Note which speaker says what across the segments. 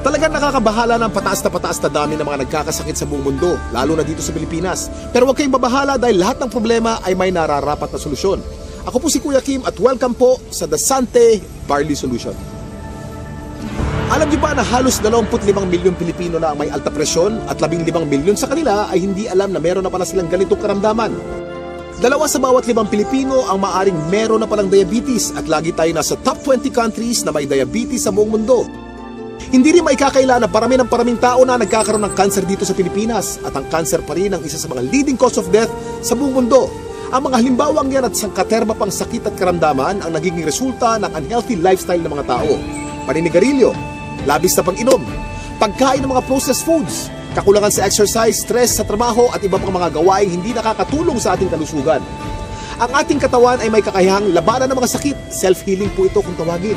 Speaker 1: Talagang nakakabahala ng pataas na dami ng mga nagkakasakit sa buong mundo, lalo na dito sa Pilipinas. Pero huwag kayong babahala dahil lahat ng problema ay may nararapat na solusyon. Ako po si Kuya Kim at welcome po sa The Sante Barley Solution. Alam niyo ba na halos 25 milyong Pilipino na ang may alta presyon at 15 milyon sa kanila ay hindi alam na meron na pala silang ganitong karamdaman? 2 sa bawat 5 Pilipino ang maaring meron na palang diabetes at lagi tayo nasa top 20 countries na may diabetes sa buong mundo. Hindi rin maikakaila na paraming tao na nagkakaroon ng cancer dito sa Pilipinas at ang cancer pa rin ang isa sa mga leading cause of death sa buong mundo. Ang mga halimbawang yan at sangkaterma pang sakit at karamdaman ang nagiging resulta ng unhealthy lifestyle ng mga tao. Paninigarilyo, labis na pang-inom, pagkain ng mga processed foods, kakulangan sa exercise, stress sa trabaho at iba pang mga gawaing hindi nakakatulong sa ating kalusugan. Ang ating katawan ay may kakayahang labanan ng mga sakit. Self-healing po ito kung tawagin.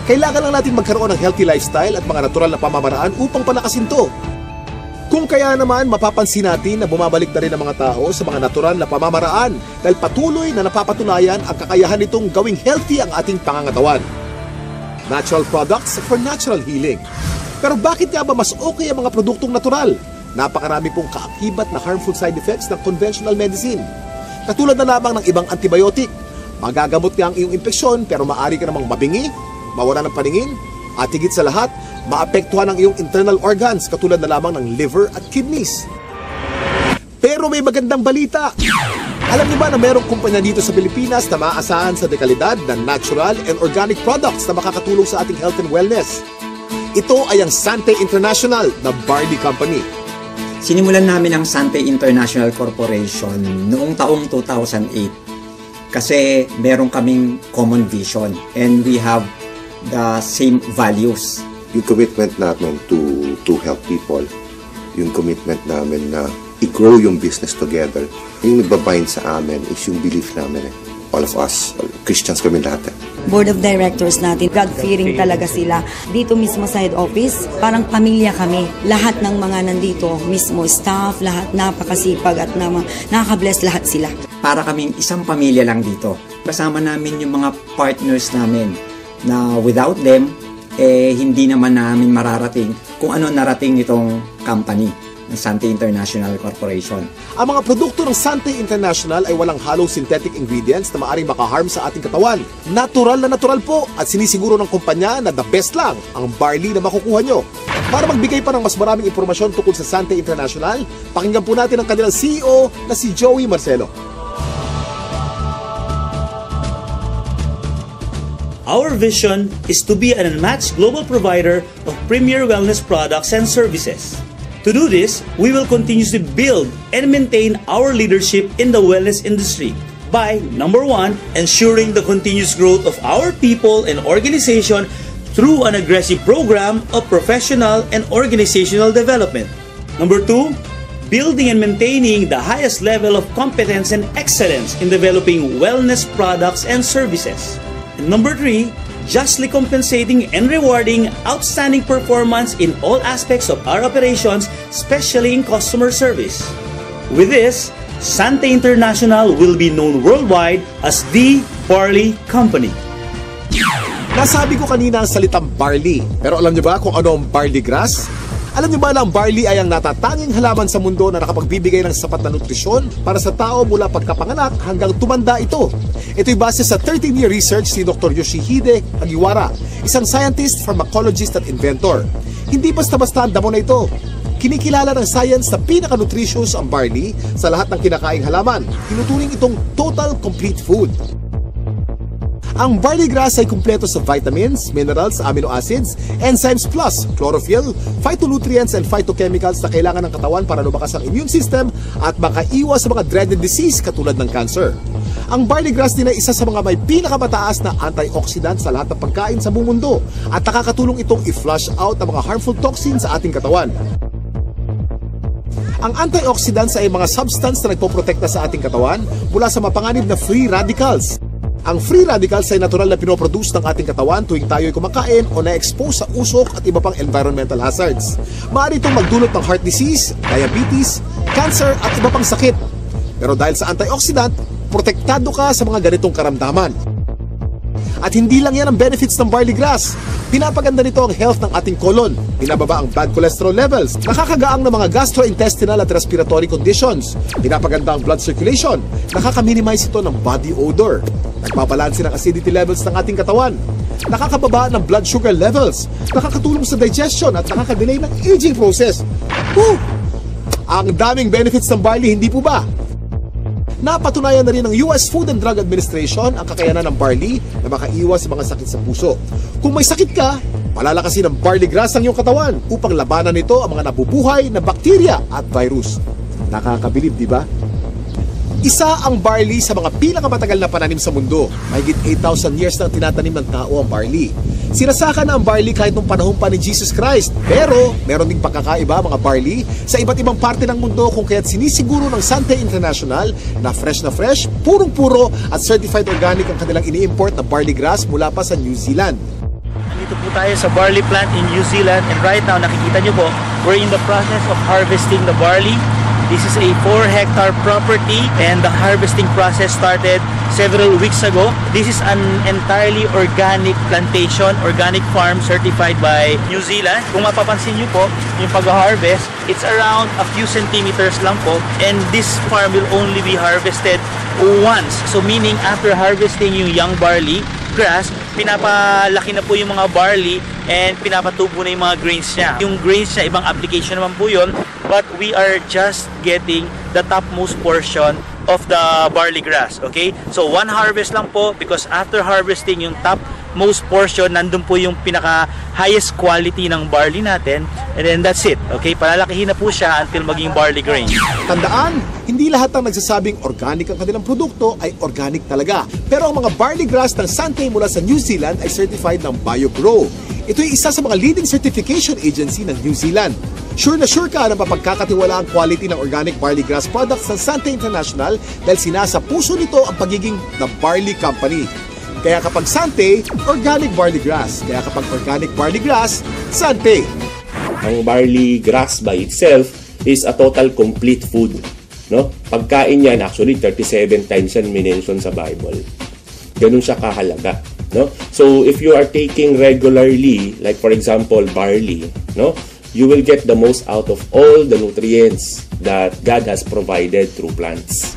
Speaker 1: Kailangan lang natin magkaroon ng healthy lifestyle at mga natural na pamamaraan upang palakasin to. Kung kaya naman, mapapansin natin na bumabalik na rin ang mga tao sa mga natural na pamamaraan dahil patuloy na napapatunayan ang kakayahan nitong gawing healthy ang ating pangangatawan. Natural products for natural healing. Pero bakit nga ba mas okay ang mga produktong natural? Napakarami pong kaakibat na harmful side effects ng conventional medicine. Katulad na lamang ng ibang antibiotic. Magagamot nga ang iyong impeksyon pero maaari ka namang mabingi, mawala ng paningin, at higit sa lahat, maapektuhan ang iyong internal organs katulad na lamang ng liver at kidneys. Pero may magandang balita. Alam niyo ba na mayroong kumpanya dito sa Pilipinas na maaasahan sa dekalidad ng natural and organic products na makakatulong sa ating health and wellness? Ito ay ang Sante International na barley company.
Speaker 2: Sinimulan namin ang Sante International Corporation noong taong 2008 kasi meron kaming common vision and we have the same values.
Speaker 3: Yung commitment namin to help people, yung commitment namin na i-grow yung business together, yung nagbabind sa amin is yung belief namin. All of us, Christians kami lahat.
Speaker 4: Board of directors natin, God-fearing talaga sila. Dito mismo sa head office, parang pamilya kami. Lahat ng mga nandito, mismo staff, lahat napakasipag at nakaka-bless lahat sila.
Speaker 2: Para kaming isang pamilya lang dito. Kasama namin yung mga partners namin na without them, hindi naman namin mararating kung ano narating nitong company ng Sante International Corporation.
Speaker 1: Ang mga produkto ng Sante International ay walang halong synthetic ingredients na maaring makaharm sa ating katawan. Natural na natural po at sinisiguro ng kumpanya na the best lang ang barley na makukuha nyo. Para magbigay pa ng mas maraming impormasyon tungkol sa Sante International, pakinggan po natin ang kanilang CEO na si Joey Marcelo.
Speaker 5: Our vision is to be an unmatched global provider of premier wellness products and services. To do this, we will continuously build and maintain our leadership in the wellness industry by, number 1, ensuring the continuous growth of our people and organization through an aggressive program of professional and organizational development. Number 2, building and maintaining the highest level of competence and excellence in developing wellness products and services. And number 3, justly compensating and rewarding outstanding performance in all aspects of our operations, especially in customer service. With this, Sante International will be known worldwide as the Barley Company.
Speaker 1: Nasabi ko kanina ang salitang barley, pero alam niyo ba kung ano ang barley grass? Alam niyo ba na ang barley ay ang natatanging halaman sa mundo na nakapagbibigay ng sapat na nutrisyon para sa tao mula pagkapanganak hanggang tumanda ito? Ito'y base sa 13-year research ni Dr. Yoshihide Hagiwara, isang scientist, pharmacologist at inventor. Hindi basta-basta ang damo na ito. Kinikilala ng science na pinaka-nutritious ang barley sa lahat ng kinakaing halaman. Tinuturing itong total complete food. Ang barley grass ay kumpleto sa vitamins, minerals, amino acids, enzymes plus chlorophyll, phytonutrients and phytochemicals na kailangan ng katawan para lumakas ang immune system at makaiwas sa mga dreaded disease katulad ng cancer. Ang barley grass din ay isa sa mga may pinakamataas na antioxidant sa lahat ng pagkain sa buong mundo at nakakatulong itong i-flush out ang mga harmful toxins sa ating katawan. Ang antioxidants ay mga substance na nagpoprotekta sa ating katawan mula sa mapanganib na free radicals. Ang free radicals ay natural na pinoproduce ng ating katawan tuwing tayo'y kumakain o na-expose sa usok at iba pang environmental hazards. Maaari itong magdulot ng heart disease, diabetes, cancer at iba pang sakit. Pero dahil sa antioxidant, protektado ka sa mga ganitong karamdaman. At hindi lang yan ang benefits ng barley grass. Pinapaganda nito ang health ng ating colon, binababa ang bad cholesterol levels, nakakagaang ng mga gastrointestinal at respiratory conditions, pinapaganda ang blood circulation, nakaka-minimize ito ng body odor, nagbabalanse ng acidity levels ng ating katawan, nakakababa ng blood sugar levels, nakakatulong sa digestion at nakakadelay ng aging process. Woo! Ang daming benefits ng barley, hindi po ba? Napatunayan na rin ng US Food and Drug Administration ang kakayanan ng barley na makaiwas sa mga sakit sa puso. Kung may sakit ka, palalakasin ng barley grass ang iyong katawan upang labanan nito ang mga nabubuhay na bakterya at virus. Nakakabilib, di ba? Isa ang barley sa mga pinakamatagal na pananim sa mundo. Mahigit 8,000 years na tinatanim ng tao ang barley. Sinasaka na ang barley kahit nung panahon pa ni Jesus Christ. Pero meron ding pagkakaiba mga barley sa iba't ibang parte ng mundo kung kaya't sinisiguro ng Sante International na fresh, purong-puro at certified organic ang kanilang ini-import na barley grass mula pa sa New Zealand.
Speaker 5: Nandito po tayo sa barley plant in New Zealand, and right now nakikita nyo po, we're in the process of harvesting the barley. This is a 4-hectare property and the harvesting process started several weeks ago. This is an entirely organic plantation, organic farm certified by New Zealand. Kung mapapansin nyo po, yung pag-harvest, it's around a few centimeters lang po, and this farm will only be harvested once. So meaning after harvesting yung young barley grass, pinapalaki na po yung mga barley and pinapatubo na yung mga grains niya. Yung grains niya, ibang application naman po yun, but we are just getting the topmost portion of the barley grass, okay? So one harvest lang po, because after harvesting yung topmost portion, nandun po yung pinaka highest quality ng barley natin, and then that's it, okay? Palalakihin na po siya until maging barley grain.
Speaker 1: Tandaan, hindi lahat ng nagsasabing organic ang kanilang produkto ay organic talaga. Pero ang mga barley grass ng Sante mula sa New Zealand ay certified ng BioGrow. Ito ay isa sa mga leading certification agency ng New Zealand. Sure na sure ka na mapagkakatiwala ang quality ng organic barley grass products ng Sante International dahil sinasa puso nito ang pagiging The Barley Company. Kaya kapag Sante, organic barley grass. Kaya kapag organic barley grass, Sante.
Speaker 6: Ang barley grass by itself is a total complete food. No? Pagkain yan, actually 37 times yan minention sa Bible. Ganun siya kahalaga. No? So if you are taking regularly, like for example barley, no, you will get the most out of all the nutrients that God has provided through plants.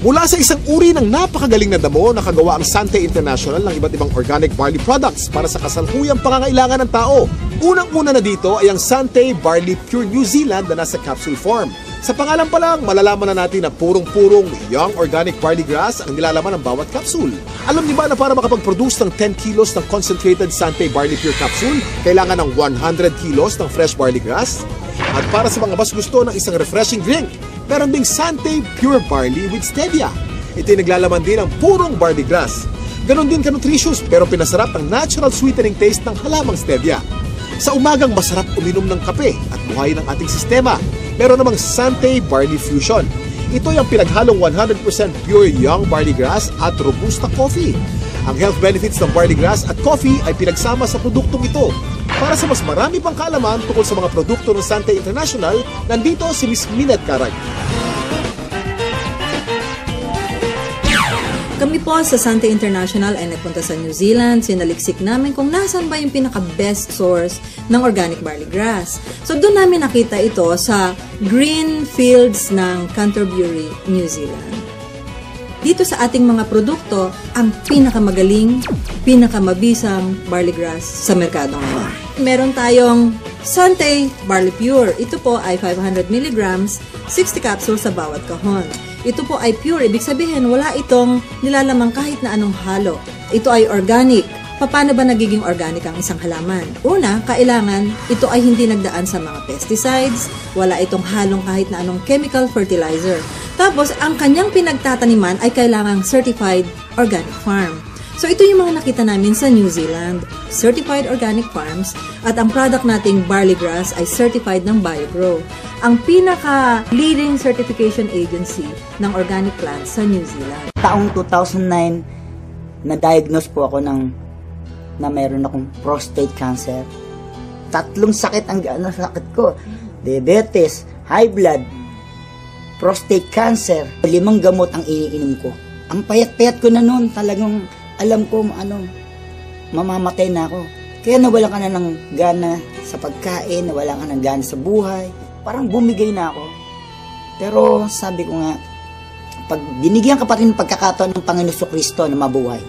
Speaker 1: Mula sa isang uri ng napakagaling na damo, nakagawa ang Sante International ng iba't ibang organic barley products para sa kasalukuyang pangangailangan ng tao. Unang-una na dito ay ang Sante Barley Pure New Zealand na nasa capsule form. Sa pangalan pa lang, malalaman na natin na purong-purong young organic barley grass ang nilalaman ng bawat capsule. Alam niyo ba na para makapag-produce ng 10 kilos ng concentrated Sante Barley Pure capsule, kailangan ng 100 kilos ng fresh barley grass? At para sa mga mas gusto ng isang refreshing drink, meron ding Sante Pure Barley with Stevia. Ito'y naglalaman din ng purong barley grass. Ganon din ka-nutritious pero pinasarap ang natural sweetening taste ng halamang Stevia. Sa umagang masarap uminom ng kape at buhayin ang ating sistema, meron namang Sante Barley Fusion. Ito ay ang pinaghalong 100% pure young barley grass at robusta coffee. Ang health benefits ng barley grass at coffee ay pinagsama sa produktong ito. Para sa mas marami pang kaalaman tungkol sa mga produkto ng Sante International, nandito si Ms. Minette Carag.
Speaker 7: Kami po sa Sante International ay nagpunta sa New Zealand. Sinaliksik namin kung nasan ba yung pinaka-best source ng organic barley grass. So doon namin nakita ito sa green fields ng Canterbury, New Zealand. Dito sa ating mga produkto, ang pinakamagaling, pinakamabisang barley grass sa merkado ngayon. Meron tayong Sante Barley Pure. Ito po ay 500 mg, 60 capsules sa bawat kahon. Ito po ay pure, ibig sabihin wala itong nilalamang kahit na anong halo. Ito ay organic. Paano ba nagiging organic ang isang halaman? Una, kailangan ito ay hindi nagdaan sa mga pesticides, wala itong halong kahit na anong chemical fertilizer. Tapos, ang kanyang pinagtataniman ay kailangang certified organic farm. So, ito yung mga nakita namin sa New Zealand, certified organic farms, at ang product nating barley grass ay certified ng BioGrow, ang pinaka-leading certification agency ng organic plants sa New Zealand.
Speaker 8: Taong 2009, na-diagnose po ako na mayroon akong prostate cancer. 3 sakit ang sakit ko. Diabetes, high blood, prostate cancer. 5 gamot ang iniinom ko. Ang payat-payat ko na noon, talagang alam ko mamamatay na ako. Kaya nawalan ka na ng gana sa pagkain, nawalan ka ng gana sa buhay. Parang bumigay na ako. Pero sabi ko nga, pag binigyan ka pa rin ng pagkakataon ng Panginoon Kristo na mabuhay,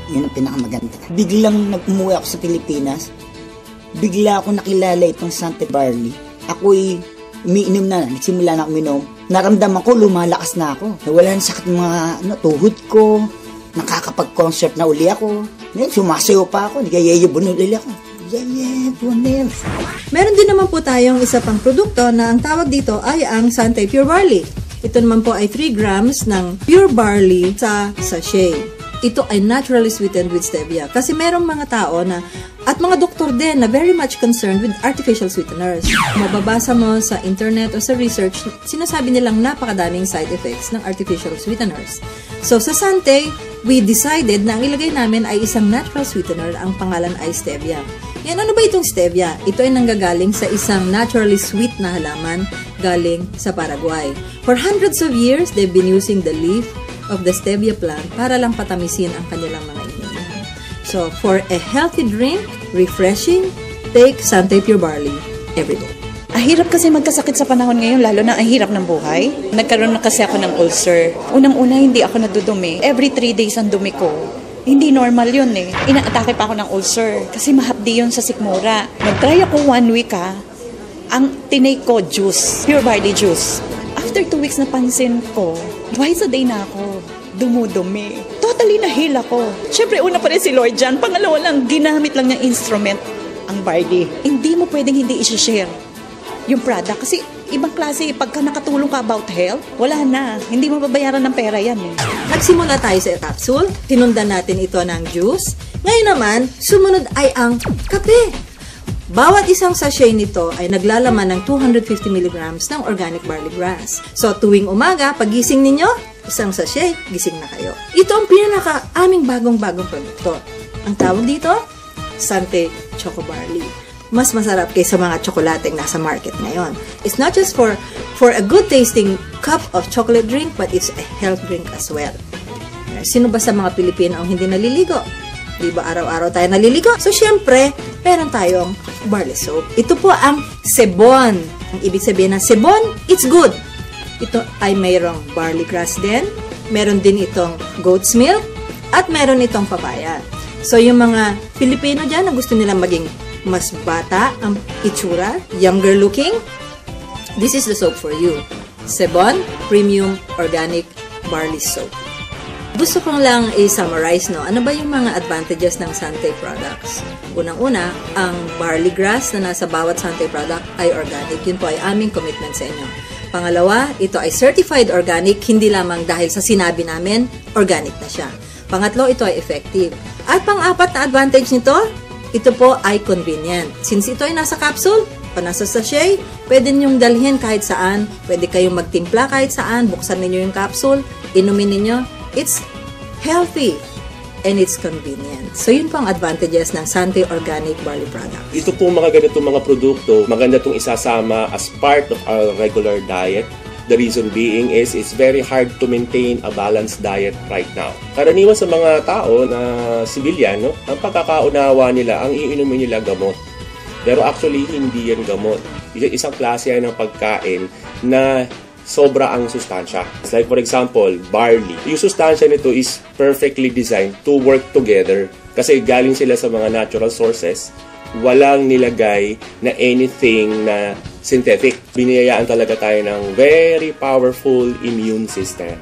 Speaker 8: yun ang pinakamaganda. Biglang nag-umuwi ako sa Pilipinas, bigla ako nakilala itong Sante Barley. Ako'y umiinom na, nagsimula na ako uminom. Naramdaman ko, lumalakas na ako. Nawala na sakit mga tuhod ko, nakakapag-concert na uli ako. Ngayon, sumasayo pa ako, nagayayabon uli ako. Yayabon.
Speaker 7: Meron din naman po tayong isa pang produkto na ang tawag dito ay ang Sante Pure Barley. Ito naman po ay 3 grams ng pure barley sa sachet. Ito ay naturally sweetened with stevia. Kasi merong mga tao na, at mga doktor din na very much concerned with artificial sweeteners. Mababasa mo sa internet o sa research, sinasabi nilang napakadaming side effects ng artificial sweeteners. So sa Sante, we decided na ang ilagay namin ay isang natural sweetener, ang pangalan ay stevia. Yan, ano ba itong stevia? Ito ay nanggagaling sa isang naturally sweet na halaman galing sa Paraguay. For hundreds of years, they've been using the leaf of the stevia plant para lang patamisin ang kanilang mga iniinom. So, for a healthy drink, refreshing, take Sante Pure Barley every day.
Speaker 9: Hirap kasi magkasakit sa panahon ngayon, lalo na ang hirap ng buhay. Nagkaroon na kasi ako ng ulcer. Unang-una, hindi ako nadudumi. Every 3 days ang dumi ko. Hindi normal yun eh. Inaatake pa ako ng ulcer kasi mahapdi yun sa sikmura. Nag-try ako 1 week ang tinake ko juice, pure barley juice. After 2 weeks napansin ko, twice a day na ako dumudumi. Totally na-heal ako. Siyempre, una pa rin si Lord dyan. Pangalawa lang, ginamit lang niyang instrument ang barley. Hindi mo pwedeng hindi i-share yung product. Kasi ibang klase, pagka nakatulong ka about health, wala na. Hindi mo babayaran ng pera yan eh.
Speaker 7: Nagsimula tayo sa capsule. Tinundan natin ito ng juice. Ngayon naman, sumunod ay ang kape. Bawat isang sachet nito ay naglalaman ng 250 mg ng organic barley grass. So, tuwing umaga, pagising ninyo, isang sachet, gising na kayo. Ito ang aming bagong-bagong produkto. Ang tawag dito, Sante Choco Barley. Mas masarap kaysa mga tsokolateng nasa market ngayon. It's not just for a good tasting cup of chocolate drink, but it's a health drink as well. Sino ba sa mga Pilipino ang hindi naliligo? Di ba araw-araw tayo naliligo? So, syempre, meron tayong barley soap. Ito po ang sebon. Ang ibig sabihin ng sebon, it's good. Ito ay mayroong barley grass din. Meron din itong goat's milk. At meron itong papaya. So, yung mga Pilipino dyan na gusto nilang maging mas bata ang itsura, younger looking, this is the soap for you. Sebon Premium Organic Barley Soap. Gusto kong lang i-summarize, no? Ano ba yung mga advantages ng Sante products? Unang-una, ang barley grass na nasa bawat Sante product ay organic. Yun po ay aming commitment sa inyo. Pangalawa, ito ay certified organic, hindi lamang dahil sa sinabi namin, organic na siya. Pangatlo, ito ay effective. At pang-apat na advantage nito, ito po ay convenient. Since ito ay nasa capsule, o nasa sachet, pwede ninyong dalhin kahit saan, pwede kayong magtimpla kahit saan, buksan ninyo yung capsule, inumin ninyo. It's healthy and it's convenient. So, yun po ang advantages ng Sante Organic Barley Product.
Speaker 6: Ito po mga ganitong mga produkto, maganda itong isasama as part of our regular diet. The reason being is it's very hard to maintain a balanced diet right now. Karaniwan sa mga tao na civilian, no, ang pagkakaunawa nila, ang iinumin nila gamot. Pero actually, hindi yan gamot. Isang klase yan ng pagkain na sobra ang sustansya. Like for example, barley. Yung sustansya nito is perfectly designed to work together. Kasi galing sila sa mga natural sources. Walang nilagay na anything na synthetic. Biniyayaan talaga tayo ng very powerful immune system.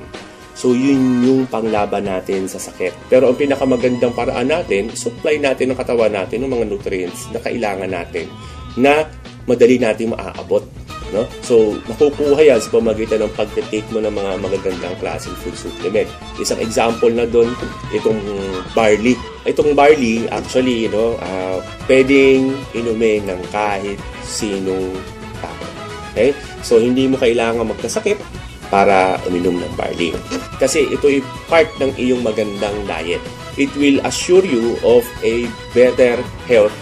Speaker 6: So yun yung panglaban natin sa sakit. Pero ang pinakamagandang paraan natin, supply natin ng katawan natin ng mga nutrients na kailangan natin na madali natin maaabot. No? So, makukuha yan sa pamagitan ng pag-take mo ng mga magagandang klaseng food supplement. Isang example na doon, itong barley. Itong barley, actually, pwedeng inumin ng kahit sinong tao. Okay? So, hindi mo kailangan magkasakit para uminom ng barley. Kasi ito ay part ng iyong magandang diet. It will assure you of a better health